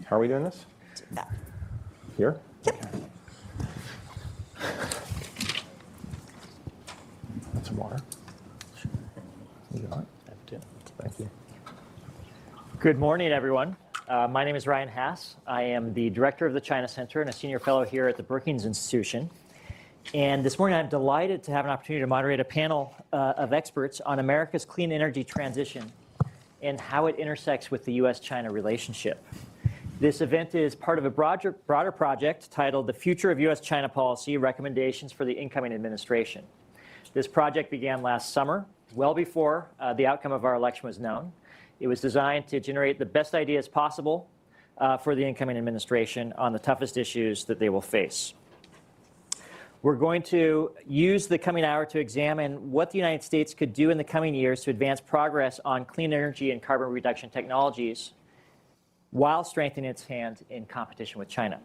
How are we doing this? Here? Yep. Okay. That's some water. You got it? Thank you. Good morning, everyone. My name is Ryan Haas. I am the director of the China Center and a senior fellow here at the Brookings Institution. And this morning, I'm delighted to have an opportunity to moderate a panel of experts on America's clean energy transition and how it intersects with the U.S. China relationship. This event is part of a broader project titled The Future of U.S. China Policy, Recommendations for the Incoming Administration. This project began last summer, well before the outcome of our election was known. It was designed to generate the best ideas possible for the incoming administration on the toughest issues that they will face. We're going to use the coming hour to examine what the United States could do in the coming years to advance progress on clean energy and carbon reduction technologies while strengthening its hand in competition with China.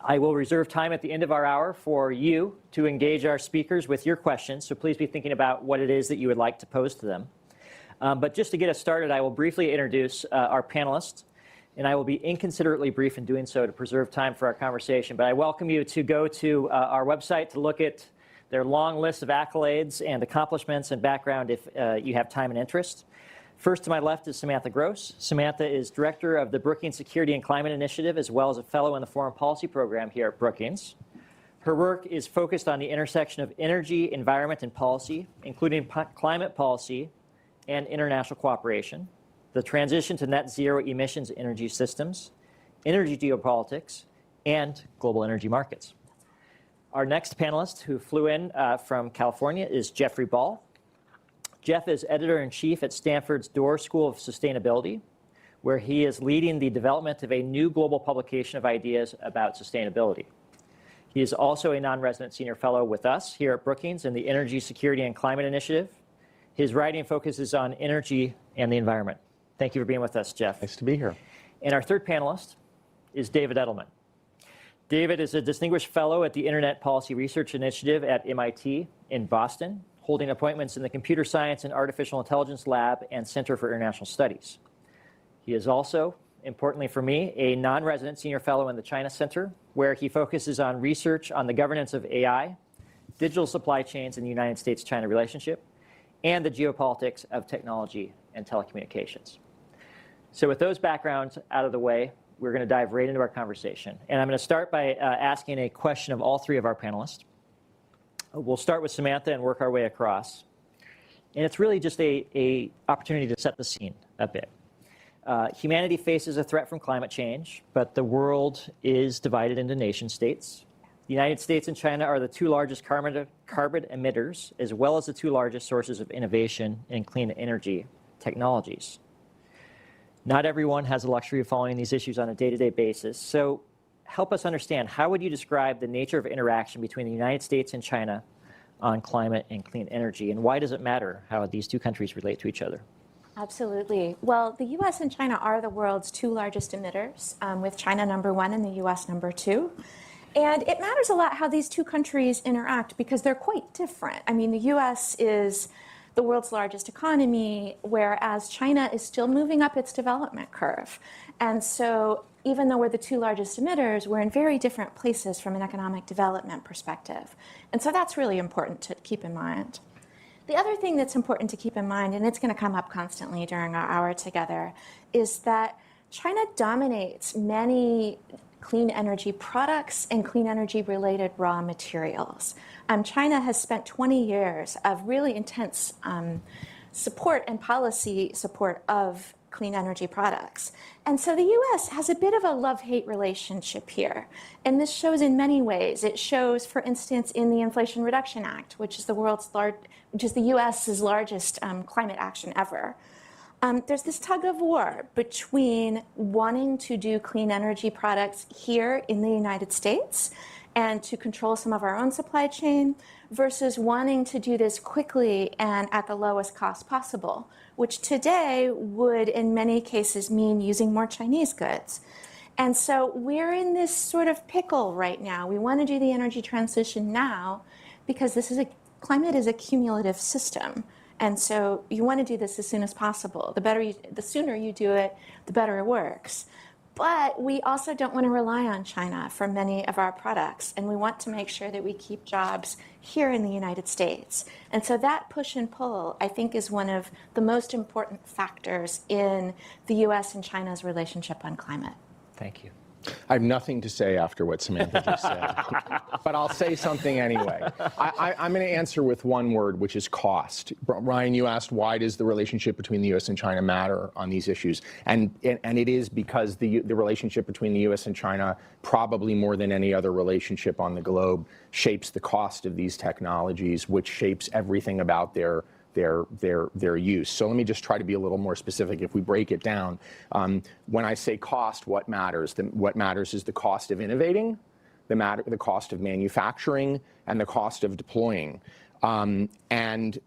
I will reserve time at the end of our hour for you to engage our speakers with your questions, so please be thinking about what it is that you would like to pose to them. But just to get us started, I will briefly introduce our panelists, and I will be inconsiderately brief in doing so to preserve time for our conversation. But I welcome you to go to our website to look at their long list of accolades and accomplishments and background if you have time and interest. First to my left is Samantha Gross. Samantha is director of the Brookings Security and Climate Initiative, as well as a fellow in the Foreign Policy Program here at Brookings. Her work is focused on the intersection of energy, environment, and policy, including climate policy and international cooperation, the transition to net zero emissions energy systems, energy geopolitics, and global energy markets. Our next panelist, who flew in from California, is Jeffrey Ball. Jeff is editor-in-chief at Stanford's Doerr School of Sustainability, where he is leading the development of a new global publication of ideas about sustainability. He is also a non-resident senior fellow with us here at Brookings in the Energy Security and Climate Initiative. His writing focuses on energy and the environment. Thank you for being with us, Jeff. Nice to be here. And our third panelist is David Edelman. David is a distinguished fellow at the Internet Policy Research Initiative at MIT in Boston, holding appointments in the Computer Science and Artificial Intelligence Lab and Center for International Studies. He is also, importantly for me, a non-resident senior fellow in the China Center, where he focuses on research on the governance of AI, digital supply chains in the United States-China relationship, and the geopolitics of technology and telecommunications. So with those backgrounds out of the way, we're going to dive right into our conversation. And I'm going to start by asking a question of all three of our panelists. We'll start with Samantha and work our way across. And it's really just a opportunity to set the scene a bit. Humanity faces a threat from climate change, but the world is divided into nation states. The United States and China are the two largest carbon emitters, as well as the two largest sources of innovation in clean energy technologies. Not everyone has the luxury of following these issues on a day-to-day basis, so help us understand, how would you describe the nature of interaction between the United States and China on climate and clean energy, and why does it matter how these two countries relate to each other? Absolutely. Well, the U.S. and China are the world's two largest emitters, with China #1 and the U.S. #2. And it matters a lot how these two countries interact because they're quite different. I mean, the U.S. is the world's largest economy, whereas China is still moving up its development curve. And so even though we're the two largest emitters, we're in very different places from an economic development perspective. And so that's really important to keep in mind. The other thing that's important to keep in mind, and it's going to come up constantly during our hour together, is that China dominates many clean energy products and clean energy related raw materials. China has spent 20 years of really intense support and policy support of clean energy products. And so the U.S. has a bit of a love-hate relationship here. And this shows in many ways. It shows, for instance, in the Inflation Reduction Act, which is the U.S.'s largest climate action ever. There's this tug of war between wanting to do clean energy products here in the United States and to control some of our own supply chain versus wanting to do this quickly and at the lowest cost possible, which today would in many cases mean using more Chinese goods. And so we're in this sort of pickle right now. We want to do the energy transition now because climate is a cumulative system. And so you want to do this as soon as possible. The sooner you do it, the better it works. But we also don't want to rely on China for many of our products, and we want to make sure that we keep jobs here in the United States. And so that push and pull, I think, is one of the most important factors in the U.S. and China's relationship on climate. Thank you. I have nothing to say after what Samantha just said, but I'll say something anyway. I'm going to answer with one word, which is cost. Ryan, you asked why does the relationship between the U.S. and China matter on these issues, and it is because the relationship between the U.S. and China, probably more than any other relationship on the globe, shapes the cost of these technologies, which shapes everything about their use. So let me just try to be a little more specific. If we break it down, when I say cost, what matters? What matters is the cost of innovating, the cost of manufacturing, and the cost of deploying. And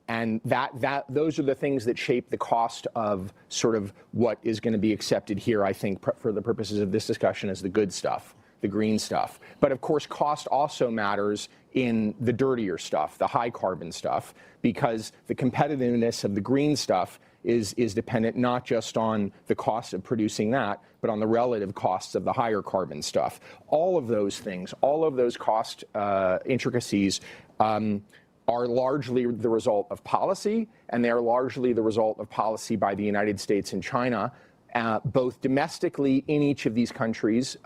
those are the things that shape the cost of sort of what is going to be accepted here, I think, for the purposes of this discussion, as the good stuff, the green stuff. But of course, cost also matters in the dirtier stuff, the high carbon stuff, because the competitiveness of the green stuff is dependent not just on the cost of producing that, but on the relative costs of the higher carbon stuff. All of those things, all of those cost intricacies are largely the result of policy, and they are largely the result of policy by the United States and China, both domestically in each of these countries,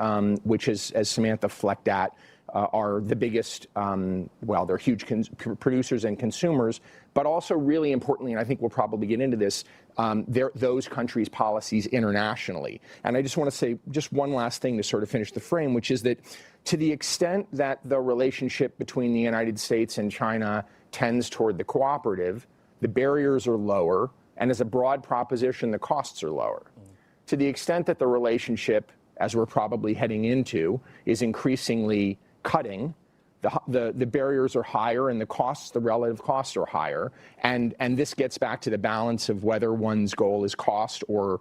which is, as Samantha flecked at, are the biggest, they're huge producers and consumers, but also really importantly, and I think we'll probably get into this, those countries' policies internationally. And I just want to say just one last thing to sort of finish the frame, which is that to the extent that the relationship between the United States and China tends toward the cooperative, the barriers are lower, and as a broad proposition, the costs are lower. To the extent that the relationship, as we're probably heading into, is increasingly cutting, the barriers are higher and the relative costs are higher. And this gets back to the balance of whether one's goal is cost or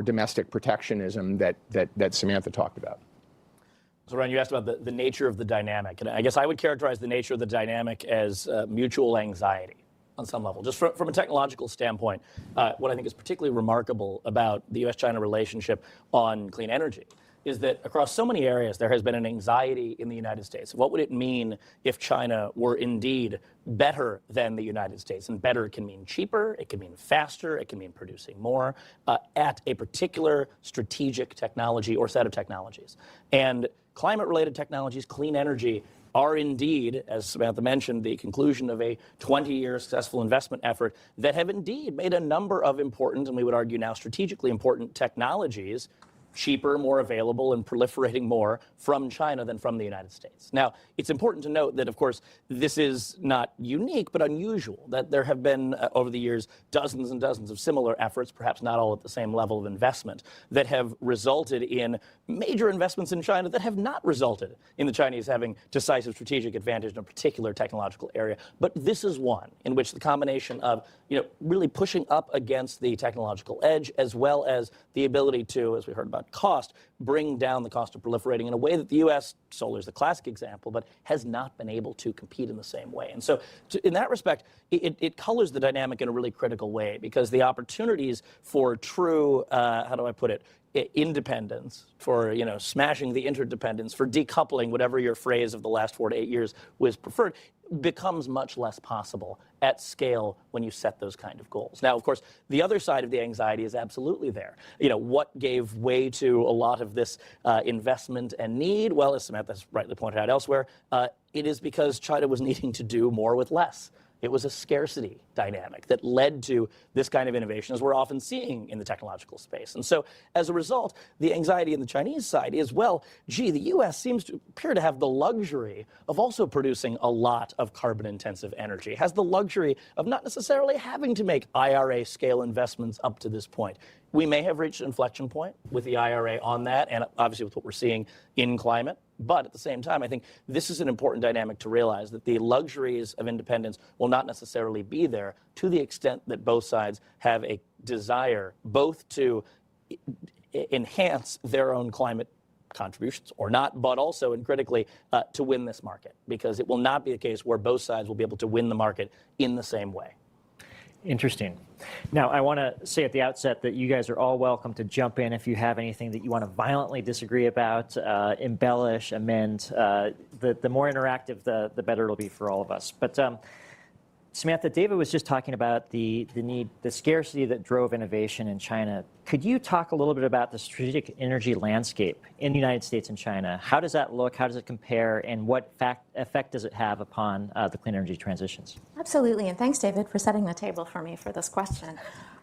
domestic protectionism that Samantha talked about. So Ryan, you asked about the nature of the dynamic. And I guess I would characterize the nature of the dynamic as mutual anxiety on some level. Just from a technological standpoint, what I think is particularly remarkable about the U.S.-China relationship on clean energy is that across so many areas, there has been an anxiety in the United States. What would it mean if China were indeed better than the United States? And better can mean cheaper, it can mean faster, it can mean producing more at a particular strategic technology or set of technologies. And climate-related technologies, clean energy, are indeed, as Samantha mentioned, the conclusion of a 20-year successful investment effort that have indeed made a number of important, and we would argue now strategically important, technologies cheaper, more available, and proliferating more from China than from the United States. Now, it's important to note that, of course, this is not unique, but unusual, that there have been, over the years, dozens and dozens of similar efforts, perhaps not all at the same level of investment, that have resulted in major investments in China that have not resulted in the Chinese having decisive strategic advantage in a particular technological area. But this is one in which the combination of, really pushing up against the technological edge, as well as the ability to, as we heard about cost, bring down the cost of proliferating in a way that the U.S., solar is the classic example, but has not been able to compete in the same way. And so in that respect, it colors the dynamic in a really critical way, because the opportunities for true, how do I put it, independence, for smashing the interdependence, for decoupling, whatever your phrase of the last 4 to 8 years was preferred, becomes much less possible at scale when you set those kind of goals. Now, of course, the other side of the anxiety is absolutely there. What gave way to a lot of this investment and need? Well, as Samantha has rightly pointed out elsewhere, it is because China was needing to do more with less. It was a scarcity dynamic that led to this kind of innovation, as we're often seeing in the technological space. And so, as a result, the anxiety in the Chinese side is, well, gee, the U.S. seems to appear to have the luxury of also producing a lot of carbon-intensive energy, has the luxury of not necessarily having to make IRA-scale investments up to this point. We may have reached an inflection point with the IRA on that, and obviously with what we're seeing in climate. But at the same time, I think this is an important dynamic to realize, that the luxuries of independence will not necessarily be there to the extent that both sides have a desire both to enhance their own climate contributions or not, but also, and critically, to win this market, because it will not be a case where both sides will be able to win the market in the same way. Interesting. Now, I want to say at the outset that you guys are all welcome to jump in if you have anything that you want to violently disagree about, embellish, amend. The more interactive, the better it'll be for all of us. But Samantha, David was just talking about the scarcity that drove innovation in China. Could you talk a little bit about the strategic energy landscape in the United States and China? How does that look? How does it compare? And what effect does it have upon the clean energy transitions? Absolutely, and thanks, David, for setting the table for me for this question.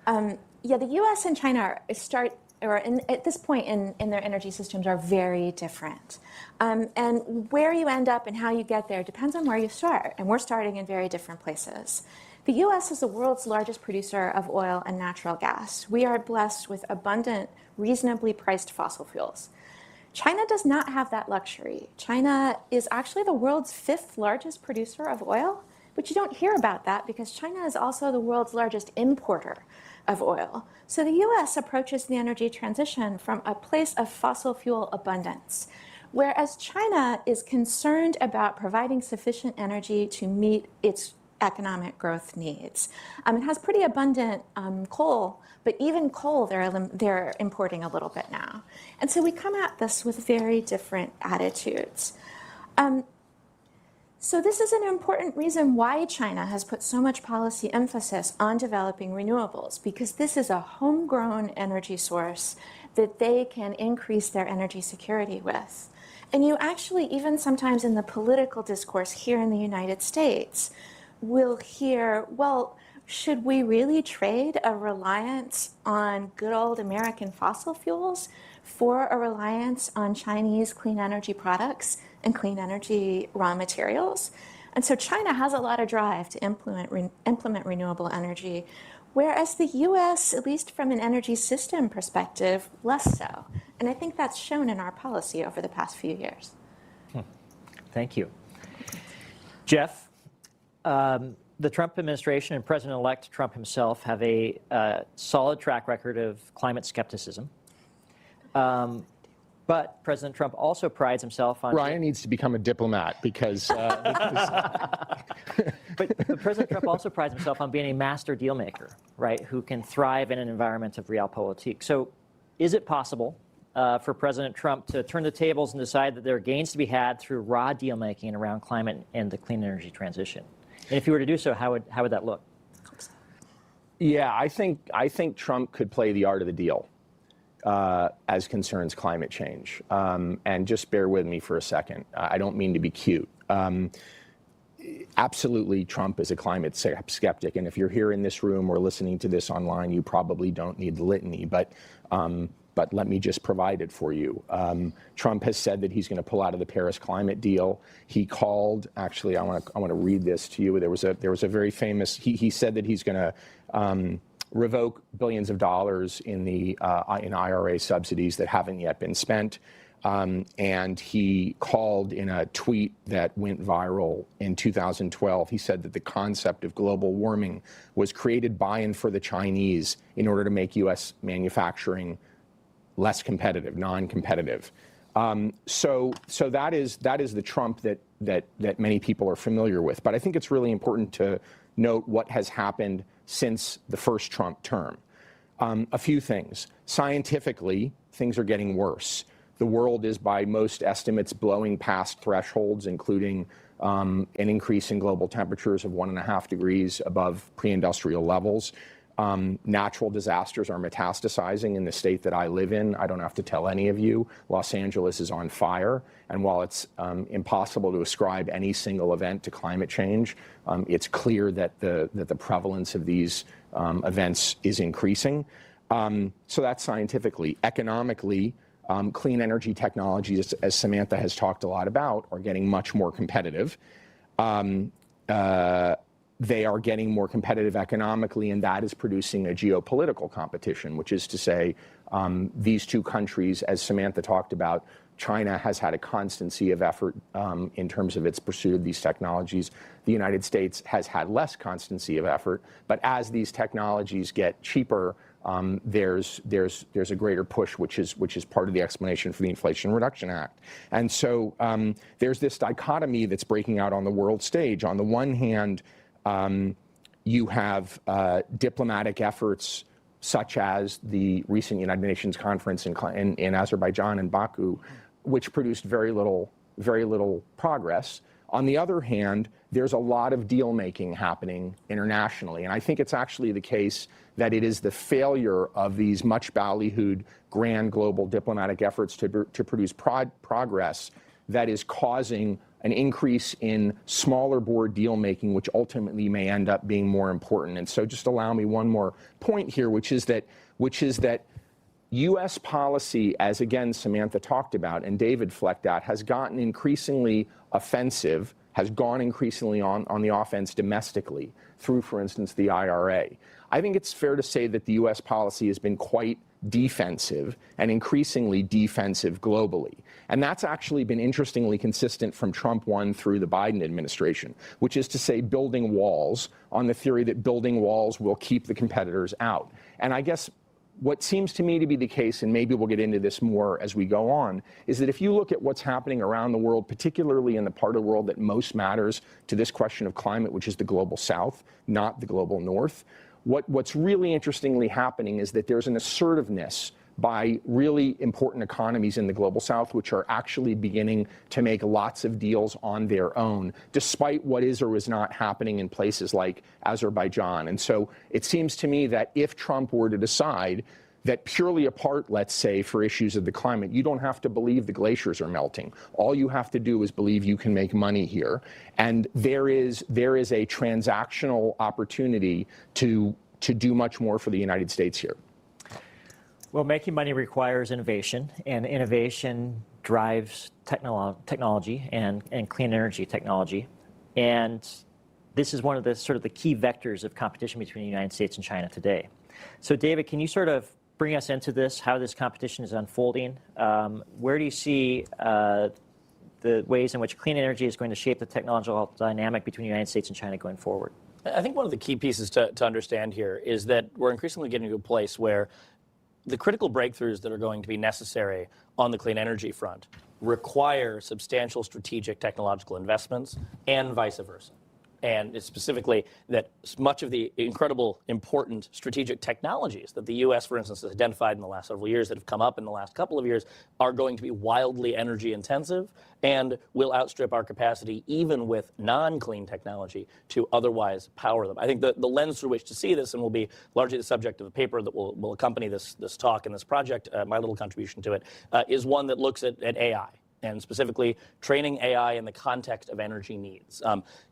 Yeah, the U.S. and China at this point in their energy systems are very different. And where you end up and how you get there depends on where you start, and we're starting in very different places. The U.S. is the world's largest producer of oil and natural gas. We are blessed with abundant, reasonably priced fossil fuels. China does not have that luxury. China is actually the world's 5th largest producer of oil, but you don't hear about that because China is also the world's largest importer of oil. So the U.S. approaches the energy transition from a place of fossil fuel abundance, whereas China is concerned about providing sufficient energy to meet its economic growth needs. It has pretty abundant coal, but even coal they're importing a little bit now. And so we come at this with very different attitudes. So this is an important reason why China has put so much policy emphasis on developing renewables, because this is a homegrown energy source that they can increase their energy security with. And you actually, even sometimes in the political discourse here in the United States, will hear, well, should we really trade a reliance on good old American fossil fuels for a reliance on Chinese clean energy products and clean energy raw materials? And so China has a lot of drive to implement renewable energy, whereas the US, at least from an energy system perspective, less so. And I think that's shown in our policy over the past few years. Thank you. Jeff, the Trump administration and President-elect Trump himself have a solid track record of climate skepticism. But President Trump also prides himself on... Ryan needs to become a diplomat because... But President Trump also prides himself on being a master deal maker, right, who can thrive in an environment of realpolitik. So is it possible for President Trump to turn the tables and decide that there are gains to be had through raw deal making around climate and the clean energy transition? And if he were to do so, how would that look? Yeah, I think Trump could play the art of the deal as concerns climate change. And just bear with me for a second. I don't mean to be cute. Absolutely, Trump is a climate skeptic. And if you're here in this room or listening to this online, you probably don't need the litany. But let me just provide it for you. Trump has said that he's going to pull out of the Paris climate deal. He called, actually, I want to read this to you. There was a very famous, he said that he's going to revoke billions of dollars in IRA subsidies that haven't yet been spent. And he called in a tweet that went viral in 2012. He said that the concept of global warming was created by and for the Chinese in order to make U.S. manufacturing less competitive, non-competitive. So that is the Trump that many people are familiar with. But I think it's really important to note what has happened since the first Trump term. A few things. Scientifically, things are getting worse. The world is, by most estimates, blowing past thresholds, including an increase in global temperatures of 1.5 degrees above pre-industrial levels. Natural disasters are metastasizing in the state that I live in. I don't have to tell any of you. Los Angeles is on fire. And while it's impossible to ascribe any single event to climate change, it's clear that the prevalence of these events is increasing. So that's scientifically. Economically, clean energy technologies, as Samantha has talked a lot about, are getting much more competitive. They are getting more competitive economically, and that is producing a geopolitical competition, which is to say these two countries, as Samantha talked about, China has had a constancy of effort in terms of its pursuit of these technologies. The United States has had less constancy of effort, but as these technologies get cheaper, there's a greater push, which is part of the explanation for the Inflation Reduction Act. And so there's this dichotomy that's breaking out on the world stage. On the one hand, You have diplomatic efforts such as the recent United Nations conference in Azerbaijan and Baku, which produced very little progress. On the other hand, there's a lot of deal-making happening internationally. And I think it's actually the case that it is the failure of these much ballyhooed grand global diplomatic efforts to produce progress that is causing an increase in smaller board deal-making, which ultimately may end up being more important. And so just allow me one more point here, which is that U.S. policy, as again Samantha talked about and David flecked out, has gotten increasingly offensive, has gone increasingly on the offense domestically through, for instance, the IRA. I think it's fair to say that the U.S. policy has been quite defensive and increasingly defensive globally. And that's actually been interestingly consistent from Trump 1 through the Biden administration, which is to say building walls on the theory that building walls will keep the competitors out. And I guess what seems to me to be the case, and maybe we'll get into this more as we go on, is that if you look at what's happening around the world, particularly in the part of the world that most matters to this question of climate, which is the global south, not the global north, what's really interestingly happening is that there's an assertiveness by really important economies in the global south, which are actually beginning to make lots of deals on their own, despite what is or is not happening in places like Azerbaijan. And so it seems to me that if Trump were to decide that purely apart, let's say, for issues of the climate, you don't have to believe the glaciers are melting. All you have to do is believe you can make money here. And there is a transactional opportunity to do much more for the United States here. Well, making money requires innovation, and innovation drives technology and clean energy technology. And this is one of the sort of the key vectors of competition between the United States and China today. So David, can you sort of bring us into this, how this competition is unfolding? Where do you see the ways in which clean energy is going to shape the technological dynamic between the United States and China going forward? I think one of the key pieces to understand here is that we're increasingly getting to a place where the critical breakthroughs that are going to be necessary on the clean energy front require substantial strategic technological investments and vice versa. And it's specifically that much of the incredible important strategic technologies that the U.S., for instance, has identified in the last several years that have come up in the last couple of years are going to be wildly energy intensive and will outstrip our capacity, even with non-clean technology, to otherwise power them. I think the lens through which to see this, and will be largely the subject of the paper that will accompany this talk and this project, my little contribution to it, is one that looks at AI. And specifically training AI in the context of energy needs.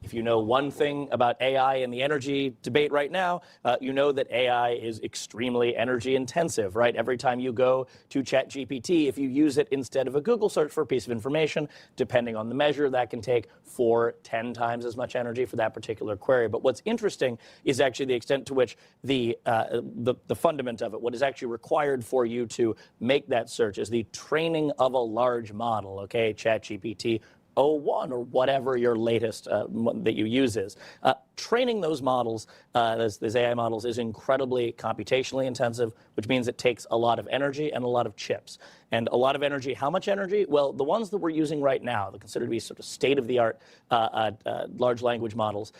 If you know one thing about AI and the energy debate right now, you know that AI is extremely energy intensive, right? Every time you go to ChatGPT, if you use it instead of a Google search for a piece of information, depending on the measure, that can take 4-10 times as much energy for that particular query. But what's interesting is actually the extent to which the fundament of it, what is actually required for you to make that search, is the training of a large model. Okay, ChatGPT 01 or whatever your latest that you use is. Training those models, those AI models, is incredibly computationally intensive, which means it takes a lot of energy and a lot of chips. And a lot of energy, how much energy? Well, the ones that we're using right now, they're considered to be sort of state-of-the-art large language models,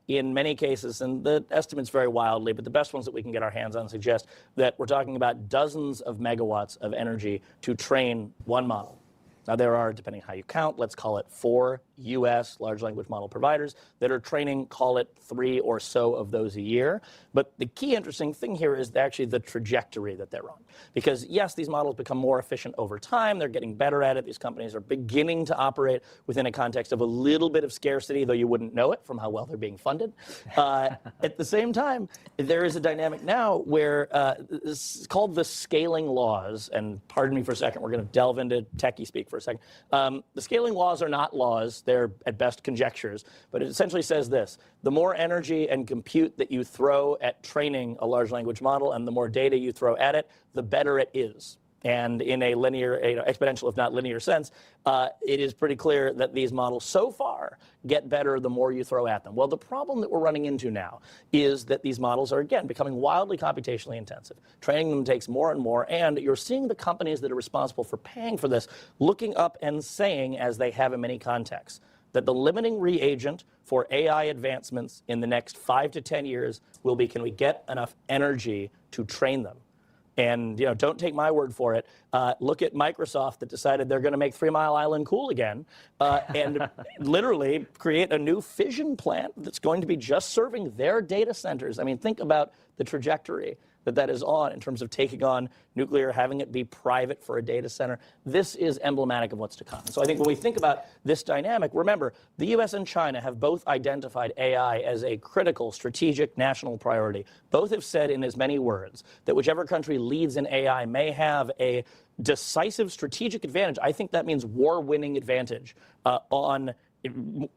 in many cases, and the estimates vary wildly, but the best ones that we can get our hands on suggest that we're talking about dozens of megawatts of energy to train one model. Now, there are, depending on how you count, let's call it 4 U.S. large language model providers that are training, call it 3 or so of those a year. But the key interesting thing here is actually the trajectory that they're on. Because, yes, these models become more efficient over time. They're getting better at it. These companies are beginning to operate within a context of a little bit of scarcity, though you wouldn't know it from how well they're being funded. At the same time, there is a dynamic now where it's called the scaling laws. And pardon me for a second, we're going to delve into techie speak for a second. The scaling laws are not laws. They're at best conjectures. But it essentially says this: the more energy and compute that you throw at training a large language model and the more data you throw at it, the better it is. And in a linear, exponential, if not linear sense, it is pretty clear that these models so far get better the more you throw at them. Well, the problem that we're running into now is that these models are, again, becoming wildly computationally intensive. Training them takes more and more, and you're seeing the companies that are responsible for paying for this looking up and saying, as they have in many contexts, that the limiting reagent for AI advancements in the next 5 to 10 years will be, can we get enough energy to train them? And don't take my word for it. Look at Microsoft that decided they're going to make 3 Mile Island cool again, and literally create a new fission plant that's going to be just serving their data centers. I mean, think about the trajectory that is on in terms of taking on nuclear, having it be private for a data center. This is emblematic of what's to come. So I think when we think about this dynamic, remember, the U.S. and China have both identified AI as a critical strategic national priority. Both have said in as many words that whichever country leads in AI may have a decisive strategic advantage. I think that means war-winning advantage on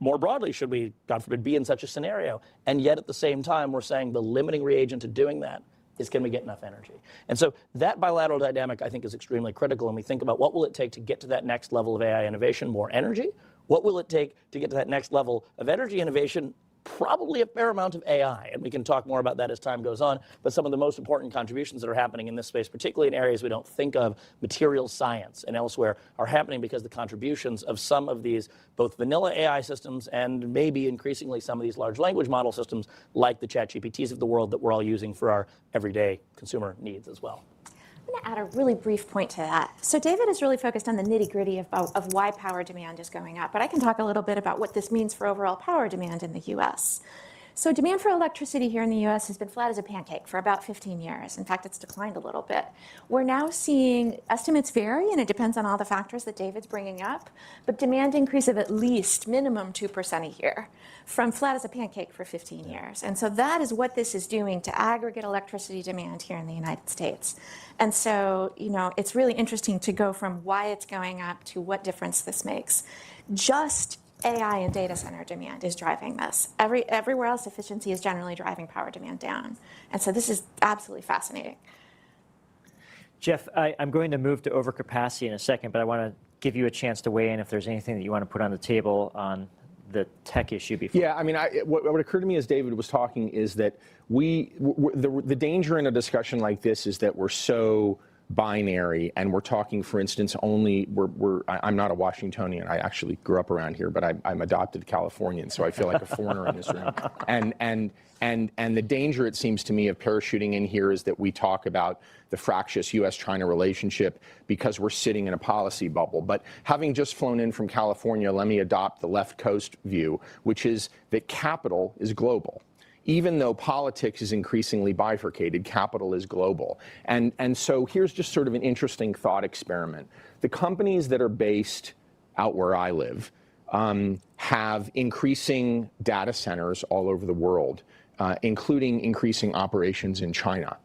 more broadly, should we, God forbid, be in such a scenario. And yet at the same time, we're saying the limiting reagent to doing that is, can we get enough energy? And so that bilateral dynamic, I think, is extremely critical. And we think about what will it take to get to that next level of AI innovation, more energy? What will it take to get to that next level of energy innovation? Probably a fair amount of AI, and we can talk more about that as time goes on, but some of the most important contributions that are happening in this space, particularly in areas we don't think of, material science and elsewhere, are happening because the contributions of some of these both vanilla AI systems and maybe increasingly some of these large language model systems like the ChatGPTs of the world that we're all using for our everyday consumer needs as well. I'm going to add a really brief point to that. So David is really focused on the nitty-gritty of why power demand is going up, but I can talk a little bit about what this means for overall power demand in the U.S. So demand for electricity here in the U.S. has been flat as a pancake for about 15 years. In fact, it's declined a little bit. We're now seeing estimates vary, and it depends on all the factors that David's bringing up, but demand increase of at least minimum 2% a year from flat as a pancake for 15 years. And so that is what this is doing to aggregate electricity demand here in the United States. And so, it's really interesting to go from why it's going up to what difference this makes. Just AI and data center demand is driving this. Everywhere else, efficiency is generally driving power demand down. And so this is absolutely fascinating. Jeff, I'm going to move to overcapacity in a second, but I want to give you a chance to weigh in if there's anything that you want to put on the table on the tech issue before. Yeah, I mean, what occurred to me as David was talking is that the danger in a discussion like this is that we're so binary, and we're talking, for instance, only I'm not a Washingtonian. I actually grew up around here, but I'm adopted Californian, so I feel like a foreigner in this room. And the danger, it seems to me, of parachuting in here is that we talk about the fractious U.S.-China relationship because we're sitting in a policy bubble. But having just flown in from California, let me adopt the left coast view, which is that capital is global. Even though politics is increasingly bifurcated, capital is global. And so here's just sort of an interesting thought experiment. The companies that are based out where I live have increasing data centers all over the world, including increasing operations in China.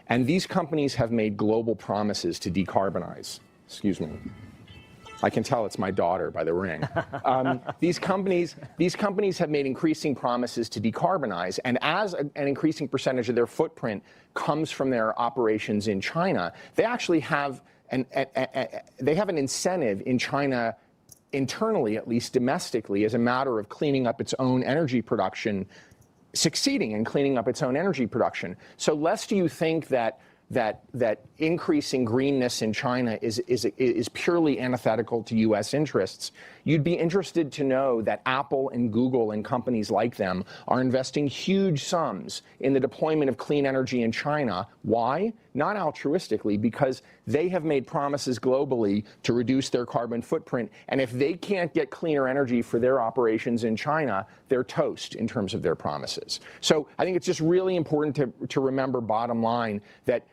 And these companies have made global promises to decarbonize. Excuse me. I can tell it's my daughter by the ring. These companies have made increasing promises to decarbonize, and as an increasing percentage of their footprint comes from their operations in China, they actually have an incentive in China, internally, at least domestically, as a matter of cleaning up its own energy production, succeeding in cleaning up its own energy production. So lest you think that increasing greenness in China is purely antithetical to U.S. interests, you'd be interested to know that Apple and Google and companies like them are investing huge sums in the deployment of clean energy in China. Why? Not altruistically, because they have made promises globally to reduce their carbon footprint, and if they can't get cleaner energy for their operations in China, they're toast in terms of their promises. So I think it's just really important to remember, bottom line, that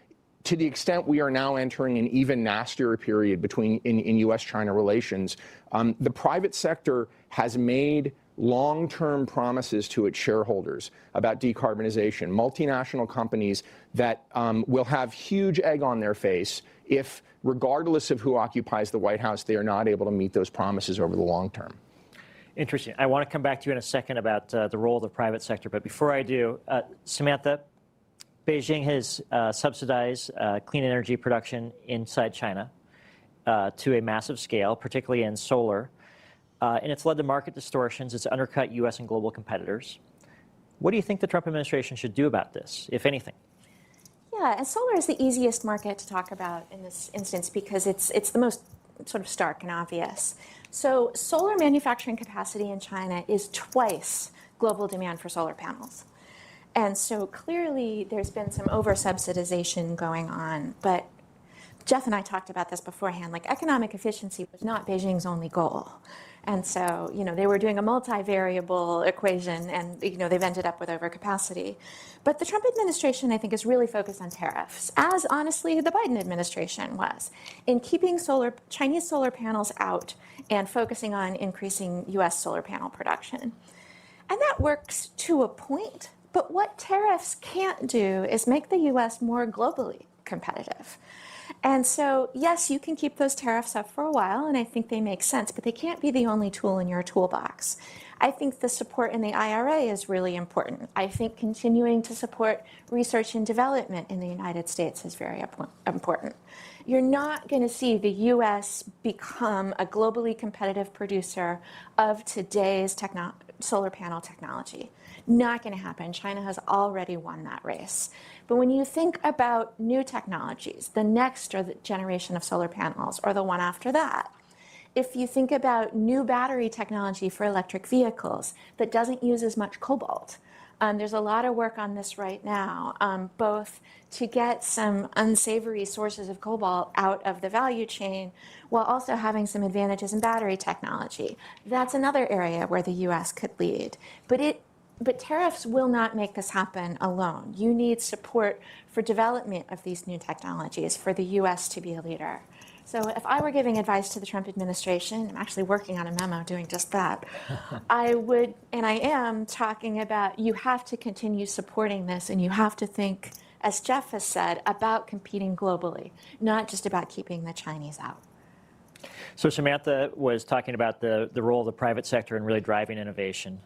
to the extent we are now entering an even nastier period in U.S.-China relations, the private sector has made long-term promises to its shareholders about decarbonization. Multinational companies that will have huge egg on their face if, regardless of who occupies the White House, they are not able to meet those promises over the long term. Interesting. I want to come back to you in a second about the role of the private sector, but before I do, Samantha, Beijing has subsidized clean energy production inside China to a massive scale, particularly in solar. And it's led to market distortions. It's undercut U.S. and global competitors. What do you think the Trump administration should do about this, if anything? Yeah, and solar is the easiest market to talk about in this instance because it's the most sort of stark and obvious. So solar manufacturing capacity in China is twice global demand for solar panels. And so clearly there's been some over-subsidization going on, but Jeff and I talked about this beforehand, like economic efficiency was not Beijing's only goal. And so, they were doing a multivariable equation and, they've ended up with overcapacity. But the Trump administration, I think, is really focused on tariffs, as honestly the Biden administration was, in keeping Chinese solar panels out and focusing on increasing U.S. solar panel production. And that works to a point, but what tariffs can't do is make the U.S. more globally competitive. And so, yes, you can keep those tariffs up for a while, and I think they make sense, but they can't be the only tool in your toolbox. I think the support in the IRA is really important. I think continuing to support research and development in the United States is very important. You're not going to see the U.S. become a globally competitive producer of today's solar panel technology. Not going to happen. China has already won that race. But when you think about new technologies, the next or the generation of solar panels or the one after that, if you think about new battery technology for electric vehicles that doesn't use as much cobalt, there's a lot of work on this right now, both to get some unsavory sources of cobalt out of the value chain while also having some advantages in battery technology. That's another area where the U.S. could lead. But tariffs will not make this happen alone. You need support for development of these new technologies for the U.S. to be a leader. So if I were giving advice to the Trump administration, I'm actually working on a memo doing just that, I would, and I am, talking about you have to continue supporting this and you have to think, as Jeff has said, about competing globally, not just about keeping the Chinese out. So Samantha was talking about the role of the private sector in really driving innovation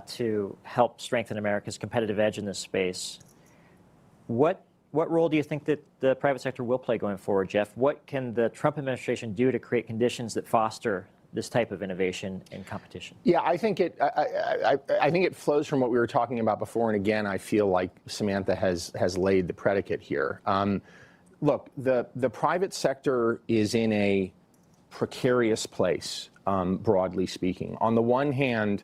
to help strengthen America's competitive edge in this space. What role do you think that the private sector will play going forward, Jeff? What can the Trump administration do to create conditions that foster this type of innovation and competition? Yeah, I think it flows from what we were talking about before, and again, I feel like Samantha has laid the predicate here. Look, the private sector is in a precarious place, broadly speaking. On the one hand,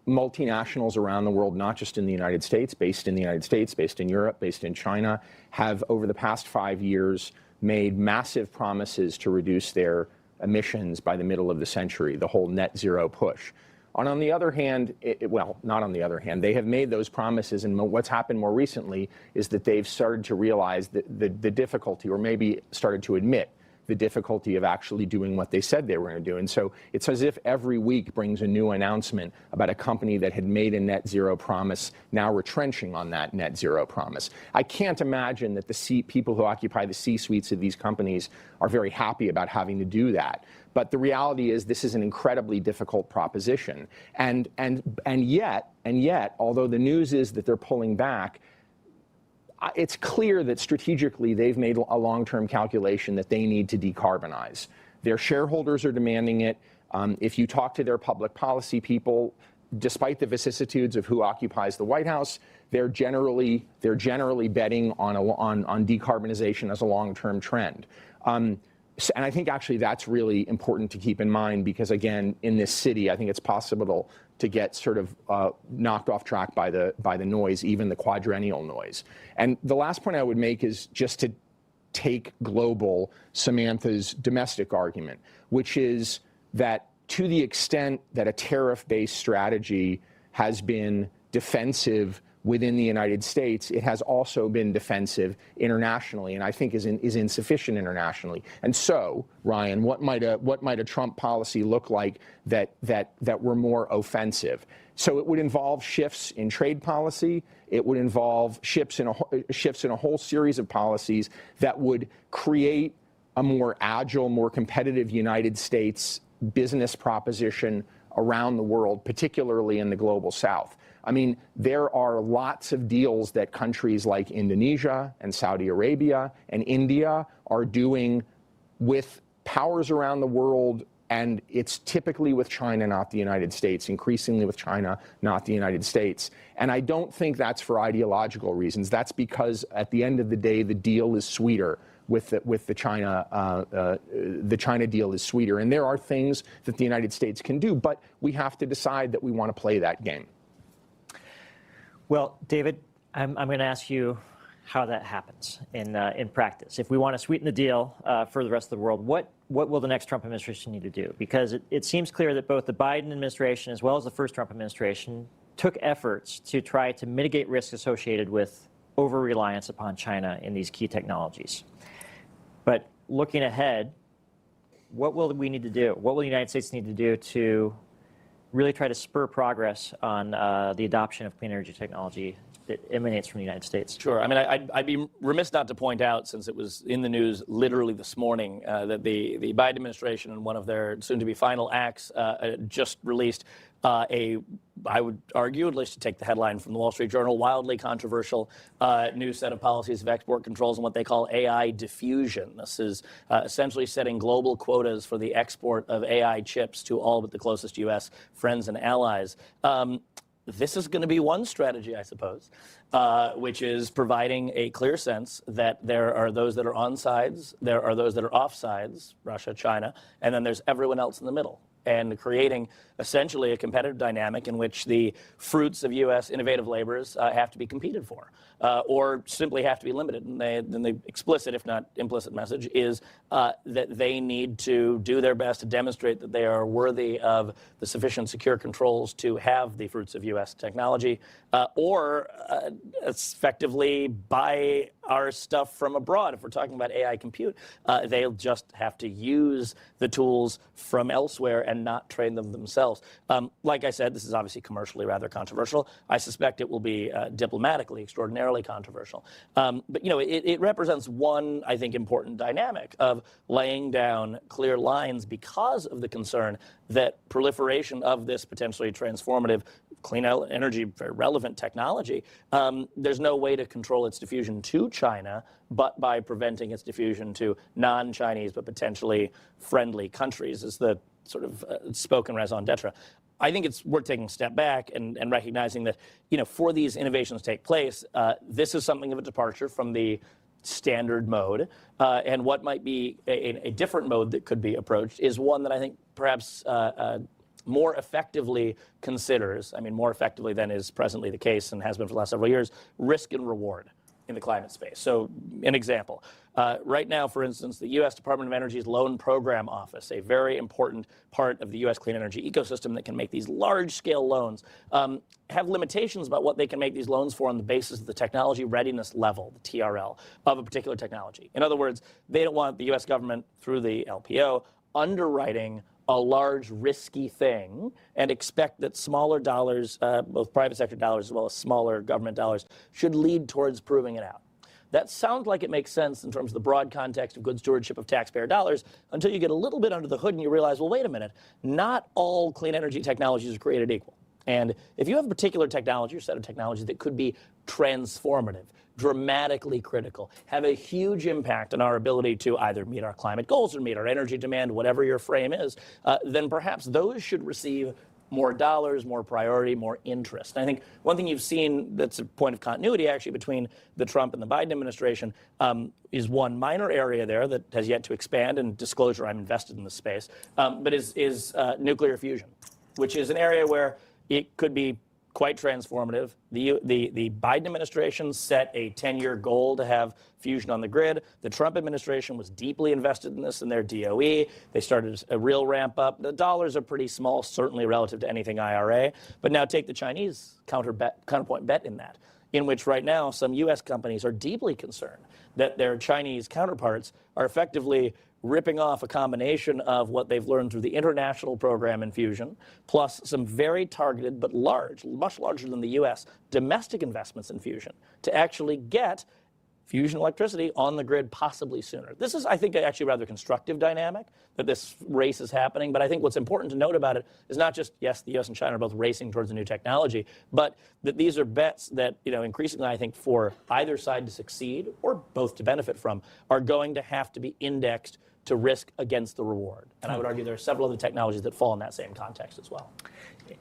multinationals around the world, not just in the United States, based in the United States, based in Europe, based in China, have over the past 5 years made massive promises to reduce their emissions by the middle of the century, the whole net zero push. And on the other hand, well, not on the other hand, they have made those promises, and what's happened more recently is that they've started to realize the difficulty, or maybe started to admit the difficulty of actually doing what they said they were going to do. And so it's as if every week brings a new announcement about a company that had made a net zero promise, now retrenching on that net zero promise. I can't imagine that the people who occupy the C-suites of these companies are very happy about having to do that. But the reality is this is an incredibly difficult proposition. And yet, although the news is that they're pulling back, it's clear that strategically they've made a long-term calculation that they need to decarbonize. Their shareholders are demanding it. If you talk to their public policy people, despite the vicissitudes of who occupies the White House, they're generally betting on decarbonization as a long-term trend. And I think actually that's really important to keep in mind because, again, in this city, I think it's possible to get sort of knocked off track by the noise, even the quadrennial noise. And the last point I would make is just to take global Samantha's domestic argument, which is that to the extent that a tariff-based strategy has been defensive within the United States, it has also been defensive internationally, and I think is insufficient internationally. And so, Ryan, what might a Trump policy look like that were more offensive? So it would involve shifts in trade policy. It would involve shifts in a whole series of policies that would create a more agile, more competitive United States business proposition around the world, particularly in the global South. I mean, there are lots of deals that countries like Indonesia and Saudi Arabia and India are doing with powers around the world, and it's typically with China, not the United States, increasingly with China, not the United States. And I don't think that's for ideological reasons. That's because at the end of the day, the deal is sweeter with the China deal is sweeter. And there are things that the United States can do, but we have to decide that we want to play that game. Well, David, I'm going to ask you how that happens in practice. If we want to sweeten the deal for the rest of the world, what will the next Trump administration need to do? Because it seems clear that both the Biden administration as well as the first Trump administration took efforts to try to mitigate risks associated with over-reliance upon China in these key technologies. But looking ahead, what will we need to do? What will the United States need to do to really try to spur progress on the adoption of clean energy technology that emanates from the United States? Sure. I mean, I'd be remiss not to point out, since it was in the news literally this morning, that the Biden administration in one of their soon-to-be final acts just released I would argue, at least to take the headline from the Wall Street Journal, wildly controversial new set of policies of export controls and what they call AI diffusion. This is essentially setting global quotas for the export of AI chips to all but the closest U.S. friends and allies. This is going to be one strategy, I suppose, which is providing a clear sense that there are those that are on sides, there are those that are off sides, Russia, China, and then there's everyone else in the middle, and creating essentially a competitive dynamic in which the fruits of U.S. innovative labors have to be competed for, or simply have to be limited. And the explicit, if not implicit message is that they need to do their best to demonstrate that they are worthy of the sufficient secure controls to have the fruits of U.S. technology, or effectively buy our stuff from abroad. If we're talking about AI compute, they'll just have to use the tools from elsewhere and not train them themselves. Like I said, this is obviously commercially rather controversial. I suspect it will be diplomatically extraordinarily controversial. But you know, it represents one, I think, important dynamic of laying down clear lines because of the concern that proliferation of this potentially transformative clean energy, very relevant technology, there's no way to control its diffusion to China but by preventing its diffusion to non-Chinese but potentially friendly countries, is the sort of spoken raison d'etre. I think it's worth taking a step back and recognizing that, you know, for these innovations to take place, this is something of a departure from the standard mode, and what might be a different mode that could be approached is one that I think perhaps more effectively considers, I mean, more effectively than is presently the case and has been for the last several years, risk and reward in the climate space. So an example, right now, for instance, the U.S. Department of Energy's Loan Program Office, a very important part of the U.S. clean energy ecosystem that can make these large-scale loans, have limitations about what they can make these loans for on the basis of the technology readiness level, the TRL, of a particular technology. In other words, they don't want the U.S. government, through the LPO, underwriting a large, risky thing and expect that smaller dollars, both private sector dollars as well as smaller government dollars, should lead towards proving it out. That sounds like it makes sense in terms of the broad context of good stewardship of taxpayer dollars until you get a little bit under the hood and you realize, well, wait a minute, not all clean energy technologies are created equal. And if you have a particular technology or set of technologies that could be transformative, dramatically critical, have a huge impact on our ability to either meet our climate goals or meet our energy demand, whatever your frame is, then perhaps those should receive more dollars, more priority, more interest. And I think one thing you've seen that's a point of continuity actually between the Trump and the Biden administration is one minor area there that has yet to expand, and disclosure, I'm invested in this space, but is nuclear fusion, which is an area where it could be quite transformative. The Biden administration set a 10-year goal to have fusion on the grid. The Trump administration was deeply invested in this in their DOE. They started a real ramp up. The dollars are pretty small, certainly relative to anything IRA. But now take the Chinese counterpoint bet in that, in which right now some U.S. companies are deeply concerned that their Chinese counterparts are effectively ripping off a combination of what they've learned through the international program in fusion, plus some very targeted but large, much larger than the U.S., domestic investments in fusion to actually get fusion electricity on the grid possibly sooner. This is, I think, actually a rather constructive dynamic that this race is happening. But I think what's important to note about it is not just, yes, the U.S. and China are both racing towards a new technology, but that these are bets that, you know, increasingly, I think, for either side to succeed or both to benefit from, are going to have to be indexed to risk against the reward. And I would argue there are several other technologies that fall in that same context as well.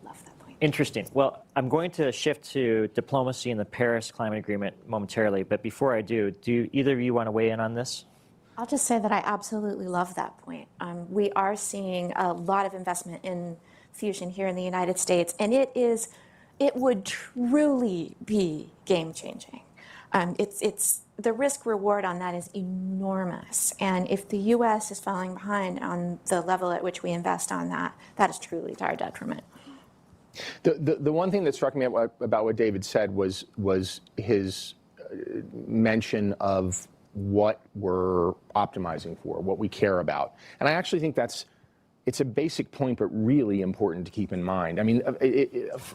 Love that point. Interesting. Well, I'm going to shift to diplomacy and the Paris Climate Agreement momentarily, but before I do either of you want to weigh in on this? I'll just say that I absolutely love that point. We are seeing a lot of investment in fusion here in the United States, and it would truly be game-changing. It's the risk-reward on that is enormous, and if the U.S. is falling behind on the level at which we invest on that, that is truly to our detriment. The one thing that struck me about what David said was his mention of what we're optimizing for, what we care about. And I actually think it's a basic point, but really important to keep in mind. I mean,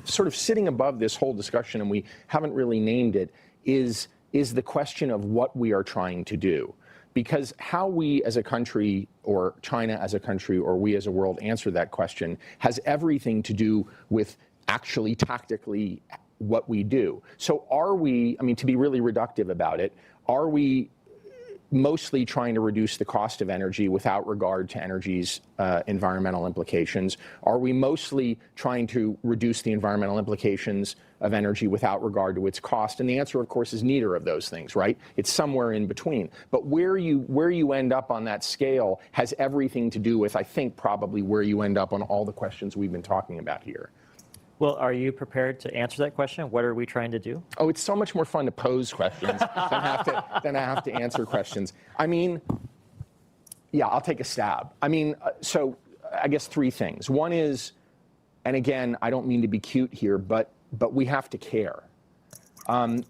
sort of sitting above this whole discussion, and we haven't really named it, is the question of what we are trying to do. Because how we as a country, or China as a country, or we as a world answer that question has everything to do with actually tactically what we do. So are we, I mean, to be really reductive about it, are we mostly trying to reduce the cost of energy without regard to energy's environmental implications? Are we mostly trying to reduce the environmental implications of energy without regard to its cost? And the answer, of course, is neither of those things, right? It's somewhere in between. But where you end up on that scale has everything to do with, I think, probably where you end up on all the questions we've been talking about here. Well, are you prepared to answer that question? What are we trying to do? Oh, it's so much more fun to pose questions than I have to answer questions. I mean, yeah, I'll take a stab. I mean, so I guess three things. One is, and again, I don't mean to be cute here, but we have to care.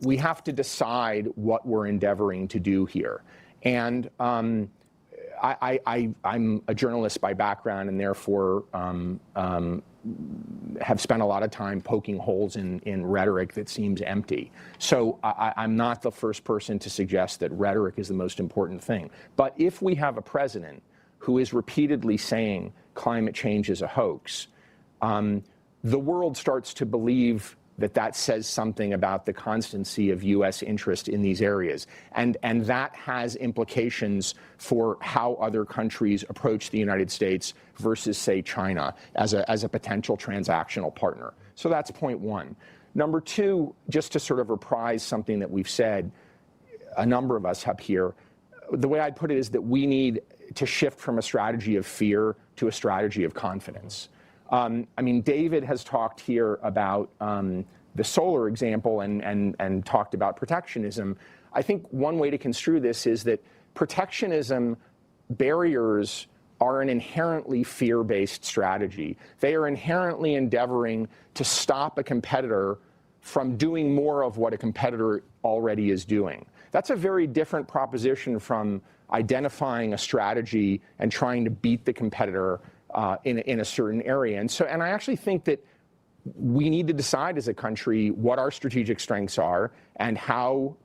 We have to decide what we're endeavoring to do here. And I'm a journalist by background, and therefore have spent a lot of time poking holes in rhetoric that seems empty. So I'm not the first person to suggest that rhetoric is the most important thing. But if we have a president who is repeatedly saying climate change is a hoax, the world starts to believe that says something about the constancy of U.S. interest in these areas. And that has implications for how other countries approach the United States versus, say, China as a potential transactional partner. So that's point one. Number two, just to sort of reprise something that we've said, a number of us up here, the way I'd put it is that we need to shift from a strategy of fear to a strategy of confidence. I mean, David has talked here about the solar example and talked about protectionism. I think one way to construe this is that protectionism barriers are an inherently fear-based strategy. They are inherently endeavoring to stop a competitor from doing more of what a competitor already is doing. That's a very different proposition from identifying a strategy and trying to beat the competitor in a certain area. And I actually think that we need to decide as a country what our strategic strengths are and how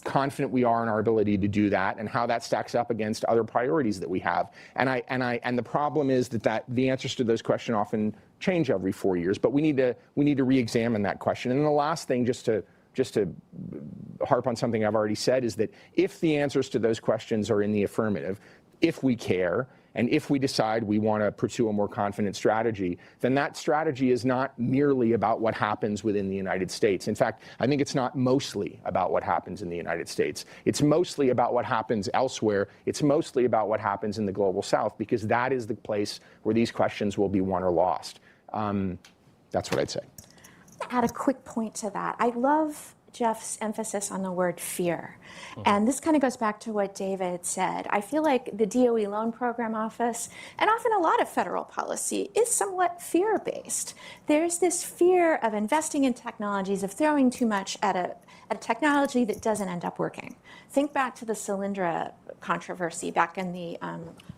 confident we are in our ability to do that, and how that stacks up against other priorities that we have. And the problem is that the answers to those questions often change every 4 years. But we need to re-examine that question. And then the last thing, just to harp on something I've already said, is that if the answers to those questions are in the affirmative, if we care, and if we decide we want to pursue a more confident strategy, then that strategy is not merely about what happens within the United States. In fact, I think it's not mostly about what happens in the United States. It's mostly about what happens elsewhere. It's mostly about what happens in the global South, because that is the place where these questions will be won or lost. That's what I'd say. To add a quick point to that, I love Jeff's emphasis on the word fear. And this kind of goes back to what David said. I feel like the DOE Loan Program Office, and often a lot of federal policy, is somewhat fear-based. There's this fear of investing in technologies, of throwing too much at a technology that doesn't end up working. Think back to the Solyndra controversy back in the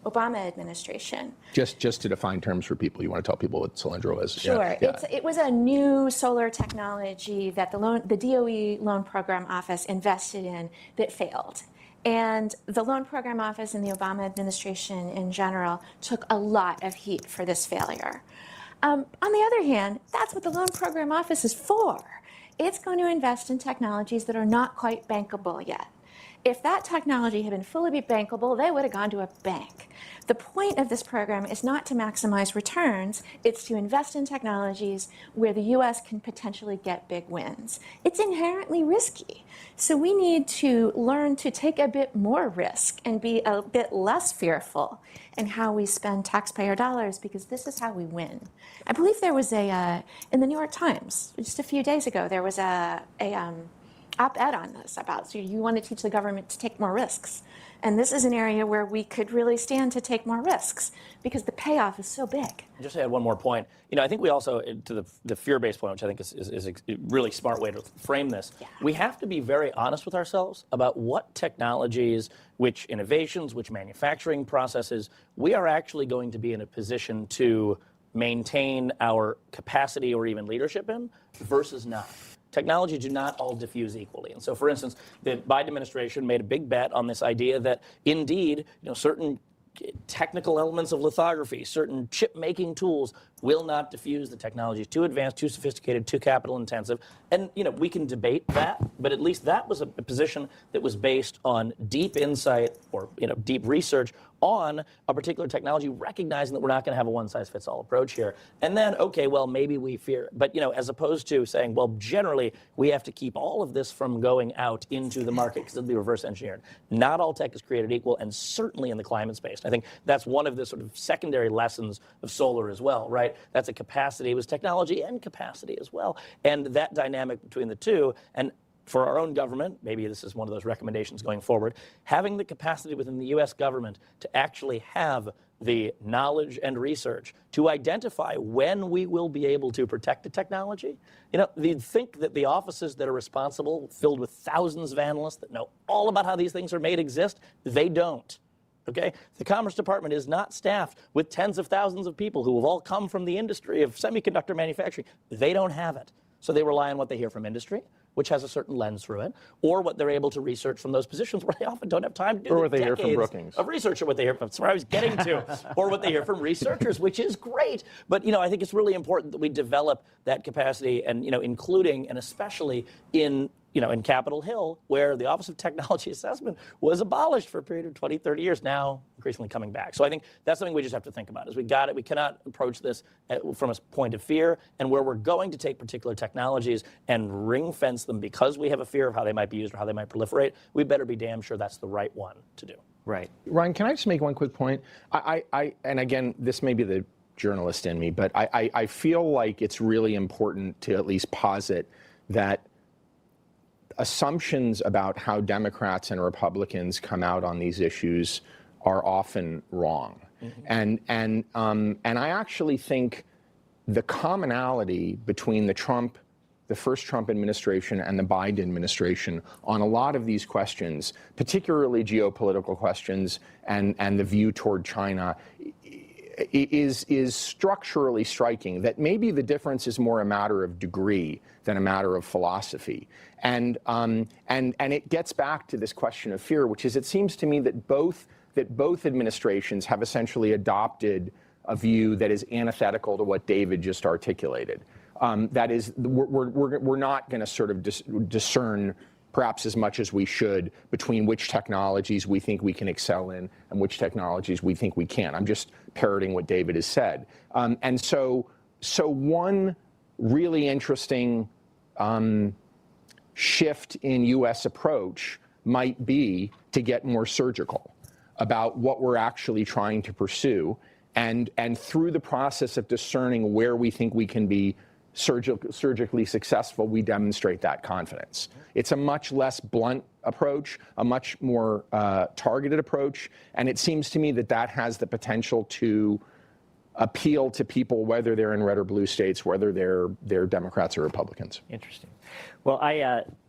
Obama administration. Just to define terms for people, you want to tell people what Solyndra was? Sure. Yeah. It was a new solar technology that the DOE Loan Program Office invested in that failed. And the Loan Program Office and the Obama administration in general took a lot of heat for this failure. On the other hand, that's what the Loan Program Office is for. It's going to invest in technologies that are not quite bankable yet. If that technology had been fully bankable, they would have gone to a bank. The point of this program is not to maximize returns, it's to invest in technologies where the US can potentially get big wins. It's inherently risky. So we need to learn to take a bit more risk and be a bit less fearful in how we spend taxpayer dollars, because this is how we win. I believe there was in the New York Times, just a few days ago, there was a op-ed on this about, so you want to teach the government to take more risks. And this is an area where we could really stand to take more risks because the payoff is so big. Just to add one more point, I think we also, to the fear-based point, which I think is a really smart way to frame this, we have to be very honest with ourselves about what technologies, which innovations, which manufacturing processes, we are actually going to be in a position to maintain our capacity or even leadership in versus not. Technology do not all diffuse equally. And so, for instance, the Biden administration made a big bet on this idea that, indeed, certain technical elements of lithography, certain chip-making tools will not diffuse. The technology is too advanced, too sophisticated, too capital-intensive. And, we can debate that, but at least that was a position that was based on deep insight or, deep research on a particular technology, recognizing that we're not going to have a one-size-fits-all approach here. And then, okay, well, maybe we fear. But, as opposed to saying, well, generally, we have to keep all of this from going out into the market because it'll be reverse engineered. Not all tech is created equal, and certainly in the climate space. I think that's one of the sort of secondary lessons of solar as well, right? That's a capacity. It was technology and capacity as well. And that dynamic between the two, and for our own government, maybe this is one of those recommendations going forward, having the capacity within the U.S. government to actually have the knowledge and research to identify when we will be able to protect the technology. You'd think that the offices that are responsible, filled with thousands of analysts that know all about how these things are made, exist. They don't. Okay? The Commerce Department is not staffed with tens of thousands of people who have all come from the industry of semiconductor manufacturing. They don't have it. So they rely on what they hear from industry, which has a certain lens through it, or what they're able to research from those positions where they often don't have time to do or what they hear from Brookings of research, or what they hear from, that's where I was getting to, or what they hear from researchers, which is great. But I think it's really important that we develop that capacity, and including and especially in in Capitol Hill, where the Office of Technology Assessment was abolished for a period of 20, 30 years, now increasingly coming back. So I think that's something we just have to think about, is we cannot approach this from a point of fear, and where we're going to take particular technologies and ring fence them because we have a fear of how they might be used or how they might proliferate, we better be damn sure that's the right one to do. Right. Ryan, can I just make one quick point? And again, this may be the journalist in me, but I feel like it's really important to at least posit that assumptions about how Democrats and Republicans come out on these issues are often wrong. Mm-hmm. And I actually think the commonality between the first Trump administration and the Biden administration on a lot of these questions, particularly geopolitical questions and the view toward China, is structurally striking. That maybe the difference is more a matter of degree than a matter of philosophy. And it gets back to this question of fear, which is, it seems to me that both administrations have essentially adopted a view that is antithetical to what David just articulated. That is, we're not going to sort of discern, perhaps as much as we should, between which technologies we think we can excel in and which technologies we think we can't. I'm just parroting what David has said. And so one really interesting shift in U.S. approach might be to get more surgical about what we're actually trying to pursue, and through the process of discerning where we think we can be surgically successful, we demonstrate that confidence. It's a much less blunt approach, a much more targeted approach, and it seems to me that has the potential to appeal to people, whether they're in red or blue states, whether they're Democrats or Republicans. Interesting. Well,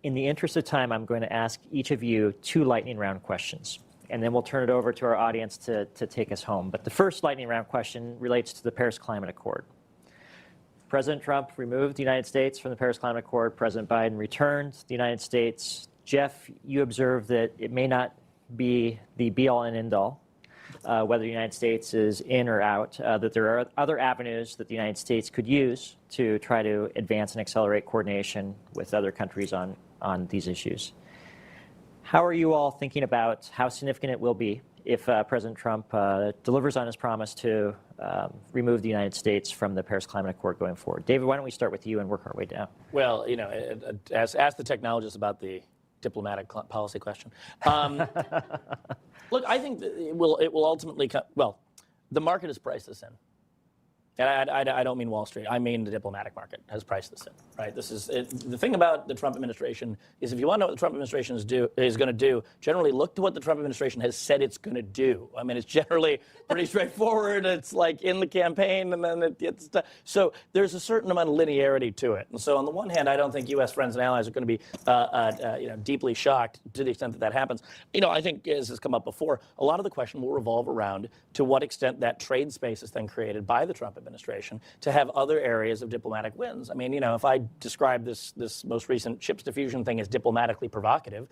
in the interest of time, I'm going to ask each of you 2 lightning round questions, and then we'll turn it over to our audience to take us home. But the first lightning round question relates to the Paris Climate Accord. President Trump removed the United States from the Paris Climate Accord. President Biden returned the United States. Jeff, you observed that it may not be the be-all and end-all, whether the United States is in or out, that there are other avenues that the United States could use to try to advance and accelerate coordination with other countries on these issues. How are you all thinking about how significant it will be if President Trump delivers on his promise to remove the United States from the Paris Climate Accord going forward? David, why don't we start with you and work our way down? Well, ask the technologist about the diplomatic policy question. Look, I think that it will ultimately come. Well, the market has priced this in. And I don't mean Wall Street. I mean the diplomatic market has priced this in, right? This is the thing about the Trump administration is if you want to know what the Trump administration is going to do, generally look to what the Trump administration has said it's going to do. I mean, it's generally pretty straightforward. It's like in the campaign, and then it gets done. So there's a certain amount of linearity to it. And so on the one hand, I don't think U.S. friends and allies are going to be deeply shocked to the extent that that happens. I think, as has come up before, a lot of the question will revolve around to what extent that trade space is then created by the Trump administration to have other areas of diplomatic wins. I mean, if I describe this most recent chips diffusion thing as diplomatically provocative,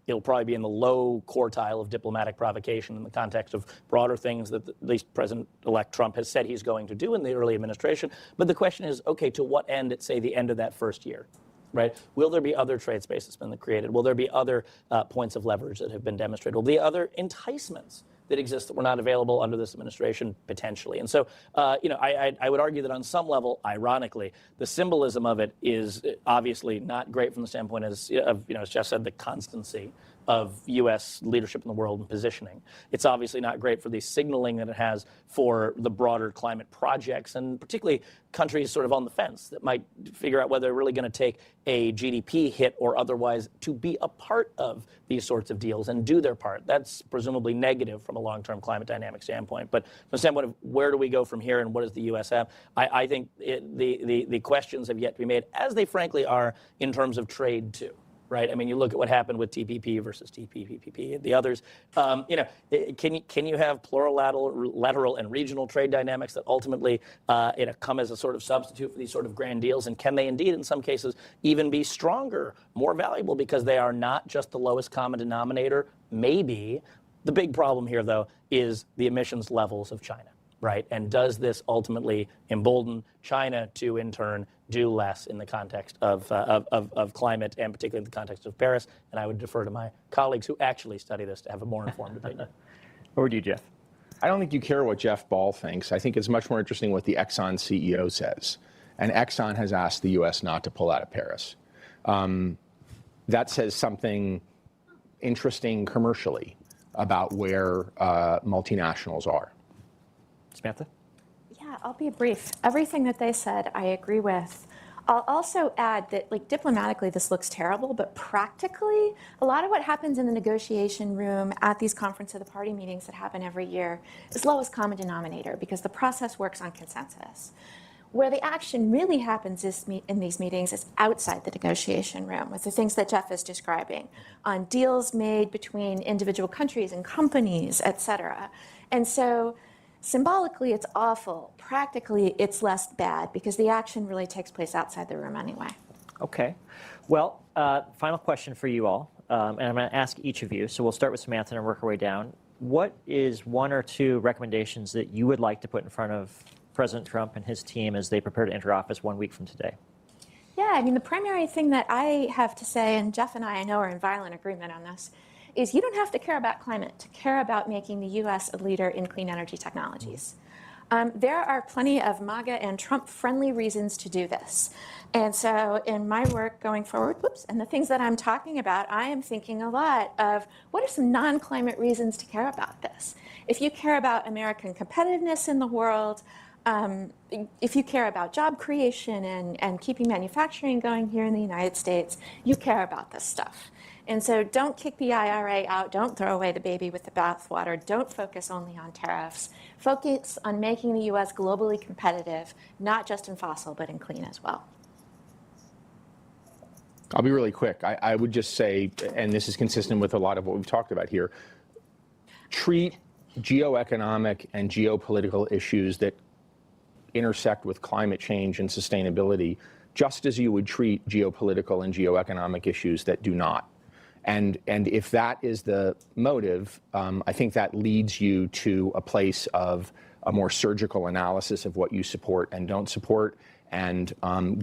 it'll probably be in the low quartile of diplomatic provocation in the context of broader things that at least President-elect Trump has said he's going to do in the early administration. But the question is, okay, to what end at, say, the end of that first year? Right? Will there be other trade spaces been created? Will there be other points of leverage that have been demonstrated? Will there be other enticements that exist that were not available under this administration potentially? And so, I would argue that on some level, ironically, the symbolism of it is obviously not great from the standpoint as Jeff said, the constancy of U.S. leadership in the world and positioning. It's obviously not great for the signaling that it has for the broader climate projects, and particularly countries sort of on the fence that might figure out whether they're really going to take a GDP hit or otherwise to be a part of these sorts of deals and do their part. That's presumably negative from a long-term climate dynamic standpoint. But from the standpoint of where do we go from here and what does the U.S. have, I think the questions have yet to be made, as they frankly are in terms of trade too. Right? I mean, you look at what happened with TPP versus TPP, the others. Can you have plurilateral and regional trade dynamics that ultimately come as a sort of substitute for these sort of grand deals? And can they indeed, in some cases, even be stronger, more valuable because they are not just the lowest common denominator? Maybe. The big problem here, though, is the emissions levels of China. Right? And does this ultimately embolden China to, in turn, do less in the context of climate and particularly in the context of Paris? And I would defer to my colleagues who actually study this to have a more informed opinion. Over to you, Jeff. I don't think you care what Jeff Ball thinks. I think it's much more interesting what the Exxon CEO says. And Exxon has asked the U.S. not to pull out of Paris. That says something interesting commercially about where multinationals are. Samantha? Yeah, I'll be brief. Everything that they said, I agree with. I'll also add that, diplomatically, this looks terrible, but practically, a lot of what happens in the negotiation room at these conference of the party meetings that happen every year is lowest common denominator because the process works on consensus. Where the action really happens in these meetings is outside the negotiation room with the things that Jeff is describing on deals made between individual countries and companies, et cetera. And so, symbolically, it's awful. Practically, it's less bad because the action really takes place outside the room anyway. Okay. Well, final question for you all, and I'm going to ask each of you. So we'll start with Samantha and work our way down. What is one or two recommendations that you would like to put in front of President Trump and his team as they prepare to enter office 1 week from today? Yeah, I mean, the primary thing that I have to say, and Jeff and I know are in violent agreement on this, is you don't have to care about climate to care about making the U.S. a leader in clean energy technologies. There are plenty of MAGA and Trump-friendly reasons to do this. And so in my work going forward, and the things that I'm talking about, I am thinking a lot of what are some non-climate reasons to care about this? If you care about American competitiveness in the world, if you care about job creation and keeping manufacturing going here in the United States, you care about this stuff. And so don't kick the IRA out. Don't throw away the baby with the bathwater. Don't focus only on tariffs. Focus on making the U.S. globally competitive, not just in fossil, but in clean as well. I'll be really quick. I would just say, and this is consistent with a lot of what we've talked about here, treat geoeconomic and geopolitical issues that intersect with climate change and sustainability just as you would treat geopolitical and geoeconomic issues that do not. And if that is the motive, I think that leads you to a place of a more surgical analysis of what you support and don't support, and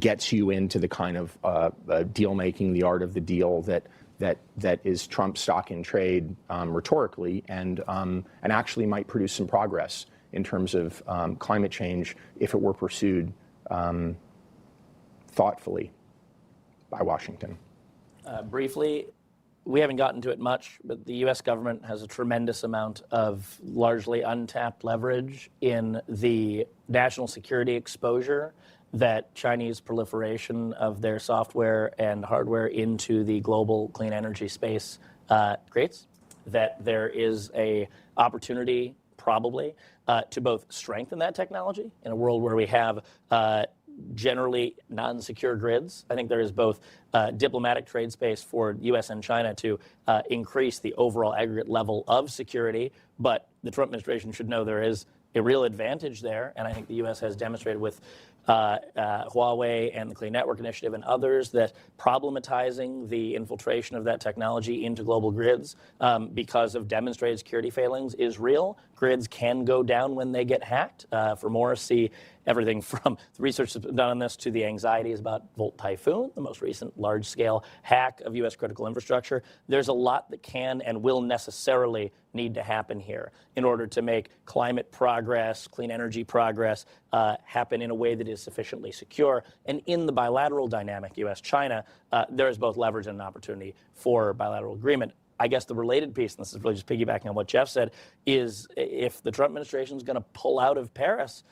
gets you into the kind of deal making, the art of the deal that that is Trump stock in trade rhetorically, and actually might produce some progress in terms of climate change if it were pursued thoughtfully by Washington. Briefly, we haven't gotten to it much, but the U.S. government has a tremendous amount of largely untapped leverage in the national security exposure that Chinese proliferation of their software and hardware into the global clean energy space creates. That there is a opportunity, probably, to both strengthen that technology in a world where we have generally non-secure grids. I think there is both diplomatic trade space for U.S. and China to increase the overall aggregate level of security, but the Trump administration should know there is a real advantage there, and I think the U.S. has demonstrated with Huawei and the Clean Network Initiative and others that problematizing the infiltration of that technology into global grids because of demonstrated security failings is real. Grids can go down when they get hacked. For more, see everything from the research that's been done on this to the anxieties about Volt Typhoon, the most recent large-scale hack of U.S. critical infrastructure. There's a lot that can and will necessarily need to happen here in order to make climate progress, clean energy progress happen in a way that is sufficiently secure. And in the bilateral dynamic, U.S.-China, there is both leverage and an opportunity for bilateral agreement. I guess the related piece, and this is really just piggybacking on what Jeff said, is if the Trump administration is going to pull out of Paris,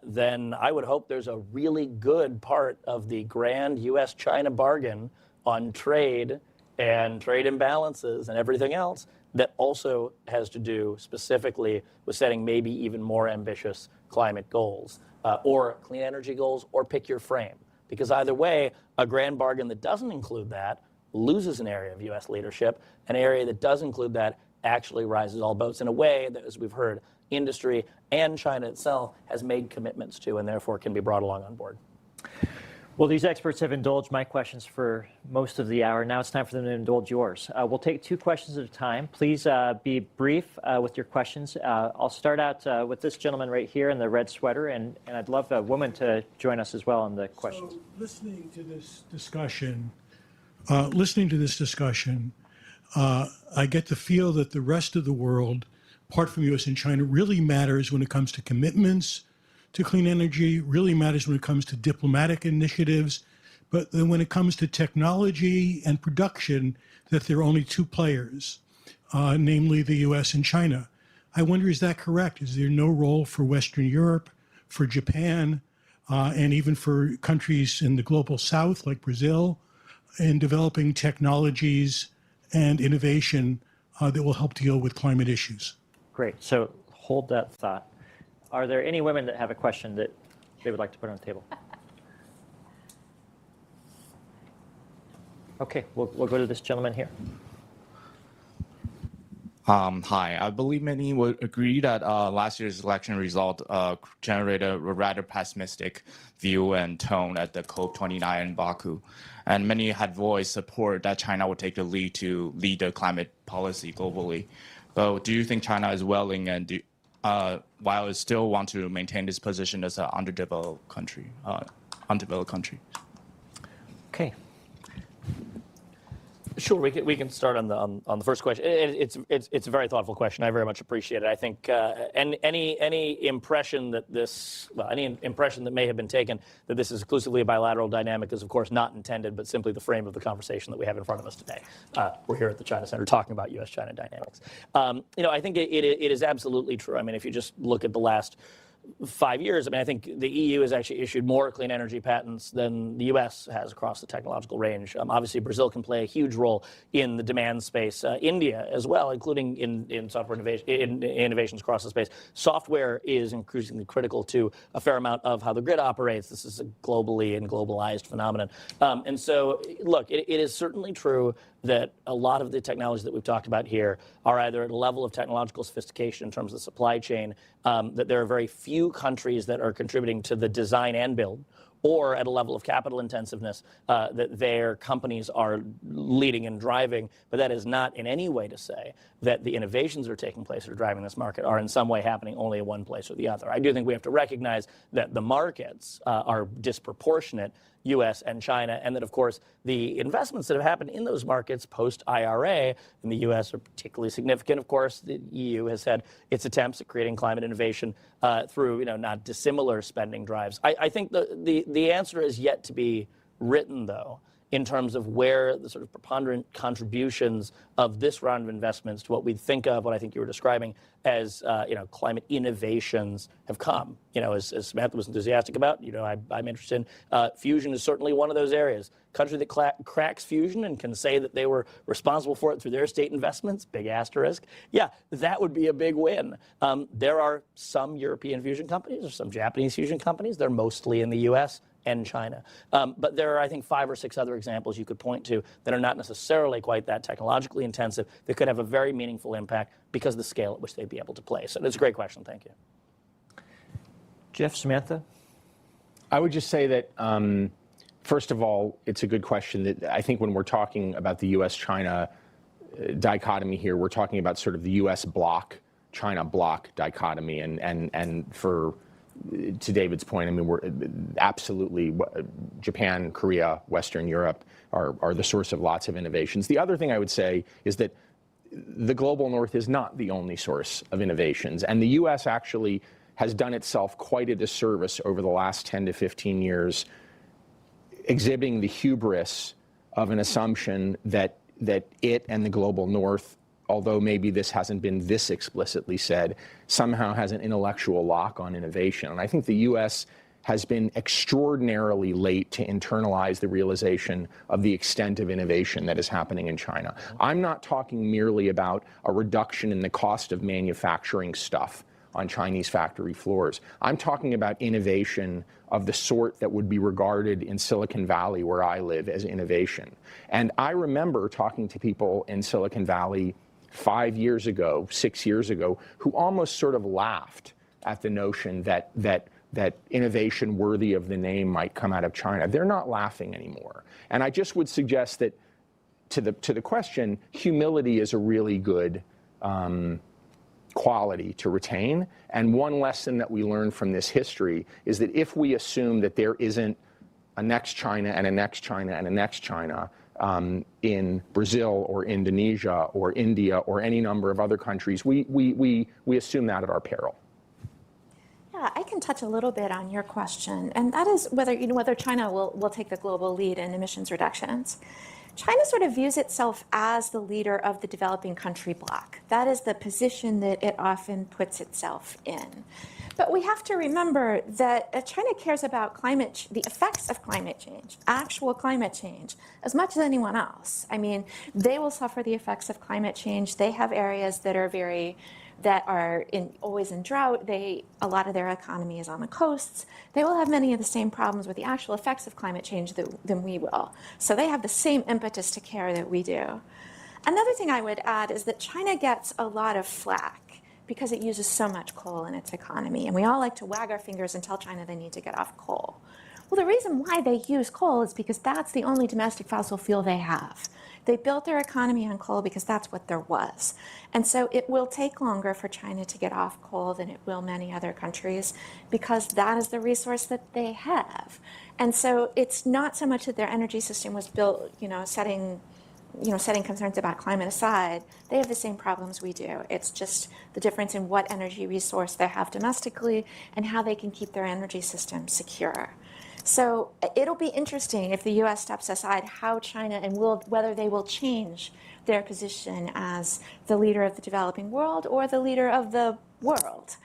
then I would hope there's a really good part of the grand U.S.-China bargain on trade and trade imbalances and everything else that also has to do specifically with setting maybe even more ambitious climate goals or clean energy goals, or pick your frame. Because either way, a grand bargain that doesn't include that loses an area of U.S. leadership. An area that does include that actually rises all boats in a way that, as we've heard, industry and China itself has made commitments to and therefore can be brought along on board. Well, these experts have indulged my questions for most of the hour. Now it's time for them to indulge yours. We'll take 2 questions at a time. Please be brief with your questions. I'll start out with this gentleman right here in the red sweater, and I'd love a woman to join us as well on the questions. So, listening to this discussion, I get the feel that the rest of the world, apart from U.S. and China, really matters when it comes to commitments to clean energy, really matters when it comes to diplomatic initiatives, but then when it comes to technology and production, that there are only 2 players, namely the U.S. and China. I wonder, is that correct? Is there no role for Western Europe, for Japan, and even for countries in the global south like Brazil in developing technologies and innovation that will help deal with climate issues? Great. So hold that thought. Are there any women that have a question that they would like to put on the table? Okay, we'll go to this gentleman here. Hi, I believe many would agree that last year's election result generated a rather pessimistic view and tone at the COP29 in Baku. And many had voiced support that China would take the lead to lead the climate policy globally. But do you think China is willing and while it still want to maintain this position as an undeveloped country? Okay. Sure, we can start on the first question. It's a very thoughtful question. I very much appreciate it. I think any impression that any impression that may have been taken that this is exclusively a bilateral dynamic is of course not intended, but simply the frame of the conversation that we have in front of us today. We're here at the China Center talking about U.S. China dynamics. I think it is absolutely true. I mean, if you just look at the last 5 years, I mean, I think the EU has actually issued more clean energy patents than the U.S. has across the technological range. Obviously, Brazil can play a huge role in the demand space. India as well, including in software innovations across the space. Software is increasingly critical to a fair amount of how the grid operates. This is a globally and globalized phenomenon. And so, look, it is certainly true that a lot of the technologies that we've talked about here are either at a level of technological sophistication in terms of the supply chain, that there are very few countries that are contributing to the design and build, or at a level of capital intensiveness that their companies are leading and driving. But that is not in any way to say that the innovations that are taking place that are driving this market are in some way happening only in one place or the other. I do think we have to recognize that the markets are disproportionate U.S. and China, and that, of course, the investments that have happened in those markets post-IRA in the U.S. are particularly significant. Of course, the EU has had its attempts at creating climate innovation through, not dissimilar spending drives. I think the answer is yet to be written, though, in terms of where the sort of preponderant contributions of this round of investments to what we think of, what I think you were describing as, climate innovations have come. As Samantha was enthusiastic about, I'm interested in fusion is certainly one of those areas. Country that cracks fusion and can say that they were responsible for it through their state investments, big asterisk. Yeah, that would be a big win. There are some European fusion companies or some Japanese fusion companies. They're mostly in the U.S. and China. But there are, I think, 5 or 6 other examples you could point to that are not necessarily quite that technologically intensive that could have a very meaningful impact because of the scale at which they'd be able to play. So it's a great question. Thank you. Jeff, Samantha? I would just say that, first of all, it's a good question that I think when we're talking about the U.S.-China dichotomy here, we're talking about sort of the U.S. bloc, China bloc dichotomy. And to David's point, I mean, we're absolutely, Japan, Korea, Western Europe are the source of lots of innovations. The other thing I would say is that the global north is not the only source of innovations. And the U.S. actually has done itself quite a disservice over the last 10 to 15 years, exhibiting the hubris of an assumption that it and the global north, although maybe this hasn't been this explicitly said, somehow has an intellectual lock on innovation. And I think the U.S. has been extraordinarily late to internalize the realization of the extent of innovation that is happening in China. I'm not talking merely about a reduction in the cost of manufacturing stuff on Chinese factory floors. I'm talking about innovation of the sort that would be regarded in Silicon Valley, where I live, as innovation. And I remember talking to people in Silicon Valley 5 years ago, 6 years ago, who almost sort of laughed at the notion that innovation worthy of the name might come out of China. They're not laughing anymore. And I just would suggest that, to the question, humility is a really good quality to retain. And one lesson that we learn from this history is that if we assume that there isn't a next China and a next China and a next China in Brazil or Indonesia or India or any number of other countries, we assume that at our peril. Yeah, I can touch a little bit on your question, and that is whether China will take the global lead in emissions reductions. China sort of views itself as the leader of the developing country bloc. That is the position that it often puts itself in. But we have to remember that China cares about the effects of climate change, actual climate change, as much as anyone else. I mean, they will suffer the effects of climate change. They have areas that are always in drought. A lot of their economy is on the coasts. They will have many of the same problems with the actual effects of climate change than we will. So they have the same impetus to care that we do. Another thing I would add is that China gets a lot of flack because it uses so much coal in its economy. And we all like to wag our fingers and tell China they need to get off coal. Well, the reason why they use coal is because that's the only domestic fossil fuel they have. They built their economy on coal because that's what there was. And so it will take longer for China to get off coal than it will many other countries because that is the resource that they have. And so it's not so much that their energy system was built, setting concerns about climate aside, they have the same problems we do. It's just the difference in what energy resource they have domestically and how they can keep their energy system secure. So it'll be interesting if the U.S. steps aside how China and whether they will change their position as the leader of the developing world or the leader of the world.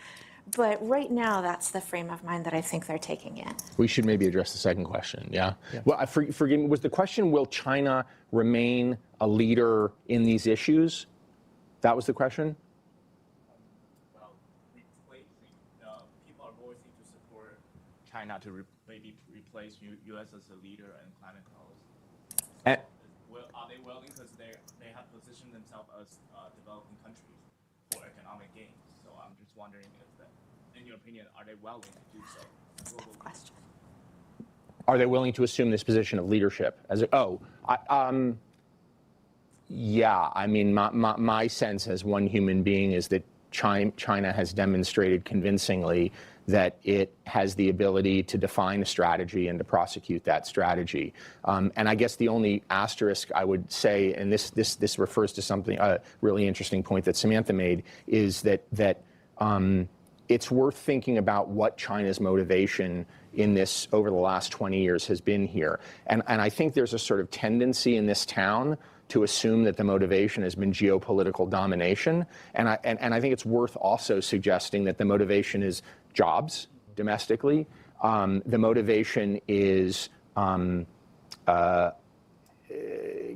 But right now, that's the frame of mind that I think they're taking in. We should maybe address the second question, yeah? Well, forgive me, was the question, will China remain a leader in these issues? That was the question? Well, people are voicing to support China to maybe replace U.S. as a leader in climate policy. Are they willing, because they have positioned themselves as developing countries for economic gains? So I'm just wondering in your opinion, are they willing to do so? That's a tough question. Are they willing to assume this position of leadership? Yeah. I mean, my sense as one human being is that China has demonstrated convincingly that it has the ability to define a strategy and to prosecute that strategy. And I guess the only asterisk I would say, and this refers to something, a really interesting point that Samantha made, is that it's worth thinking about what China's motivation in this over the last 20 years has been here. And I think there's a sort of tendency in this town to assume that the motivation has been geopolitical domination. And I think it's worth also suggesting that the motivation is jobs domestically. The motivation is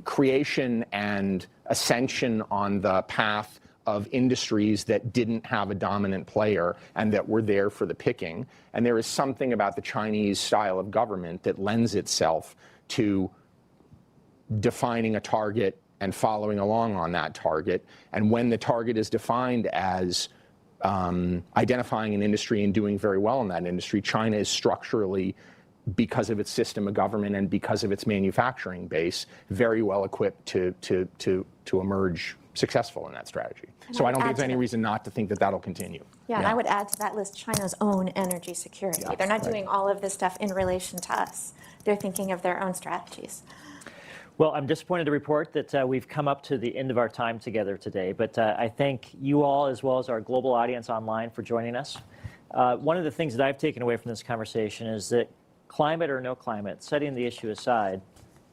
creation and ascension on the path of industries that didn't have a dominant player and that were there for the picking. And there is something about the Chinese style of government that lends itself to defining a target and following along on that target. And when the target is defined as identifying an industry and doing very well in that industry, China is structurally, because of its system of government and because of its manufacturing base, very well equipped to emerge successful in that strategy. So I don't think there's any reason not to think that that'll continue. Yeah, and I would add to that list China's own energy security. Yeah, they're not doing all of this stuff in relation to us. They're thinking of their own strategies. Well, I'm disappointed to report that we've come up to the end of our time together today, but I thank you all as well as our global audience online for joining us. One of the things that I've taken away from this conversation is that climate or no climate, setting the issue aside,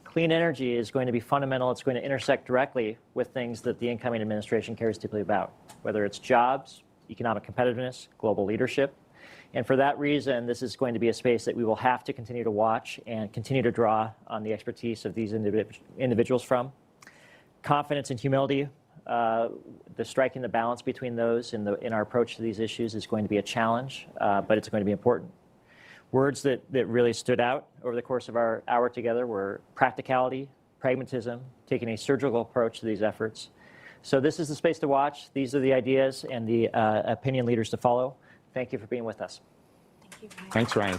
clean energy is going to be fundamental. It's going to intersect directly with things that the incoming administration cares deeply about, whether it's jobs, economic competitiveness, global leadership. And for that reason, this is going to be a space that we will have to continue to watch and continue to draw on the expertise of these individuals from. Confidence and humility, the striking the balance between those in our approach to these issues is going to be a challenge, but it's going to be important. Words that really stood out over the course of our hour together were practicality, pragmatism, taking a surgical approach to these efforts. So this is the space to watch. These are the ideas and the opinion leaders to follow. Thank you for being with us. Thank you, Ryan. Thanks, Ryan.